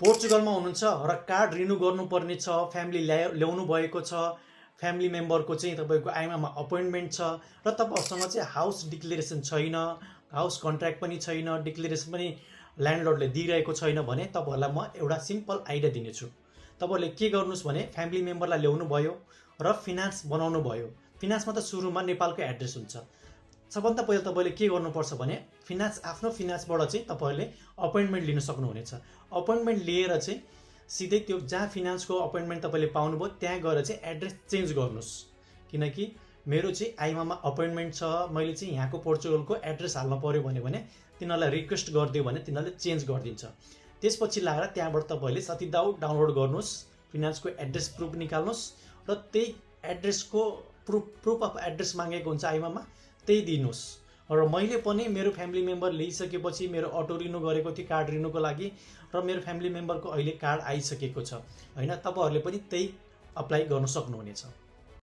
पोर्चुगलमा हुनुहुन्छ र card renew गर्नुपर्ने छ, फ्यामिली ल्याउनु भएको छ, फ्यामिली मेम्बरको चाहिँ तपाईँको आइमामा अपोइन्टमेन्ट छ र तपाईँहरूसँग चाहिँ हाउस डिक्लेरेसन छैन, हाउस कन्ट्र्याक्ट पनि छैन, डिक्लेरेसन पनि ल्यान्डलर्डले दिइरहेको छैन भने तपाईँहरूलाई म एउटा सिम्पल आइडिया दिनेछु। तपाईँहरूले के गर्नुहोस् भने फ्यामिली मेम्बरलाई ल्याउनु भयो र फिनान्स बनाउनु भयो। फिनान्समा त सुरुमा नेपालको एड्रेस हुन्छ। सबभन्दा पहिला तपाईँले के गर्नुपर्छ भने आफ्नो फिनान्सबाट चाहिँ तपाईँहरूले अपोइन्टमेन्ट लिन सक्नुहुनेछ। अपोइन्टमेन्ट लिएर चाहिँ सिधै त्यो जहाँ फिनान्सको अपोइन्टमेन्ट तपाईँले पाउनुभयो त्यहाँ गएर चाहिँ एड्रेस चेन्ज गर्नुहोस्, किनकि मेरो चाहिँ आइमामा अपोइन्टमेन्ट छ, मैले चाहिँ यहाँको पोर्चुगलको एड्रेस हाल्न पऱ्यो भने तिनीहरूलाई रिक्वेस्ट गरिदियो भने तिनीहरूले चेन्ज गरिदिन्छ। त्यसपछि लगाएर त्यहाँबाट तपाईँले सतीदाउ डाउनलोड गर्नुहोस्, फिनान्सको एड्रेस प्रुफ निकाल्नुहोस् र त्यही एड्रेसको प्रुफ अफ एड्रेस मागेको हुन्छ आइमामा, त्यही दिनुहोस्। र मैले पनि मेरो फ्यामिली मेम्बर ल्याइसकेपछि मेरो अटो रिन्यू गरेको थिएँ कार्ड रिन्यूको लागि र मेरो फ्यामिली मेम्बरको अहिले कार्ड आइसकेको छ हैन। तपाईँहरूले पनि त्यही अप्लाई गर्न सक्नुहुनेछ।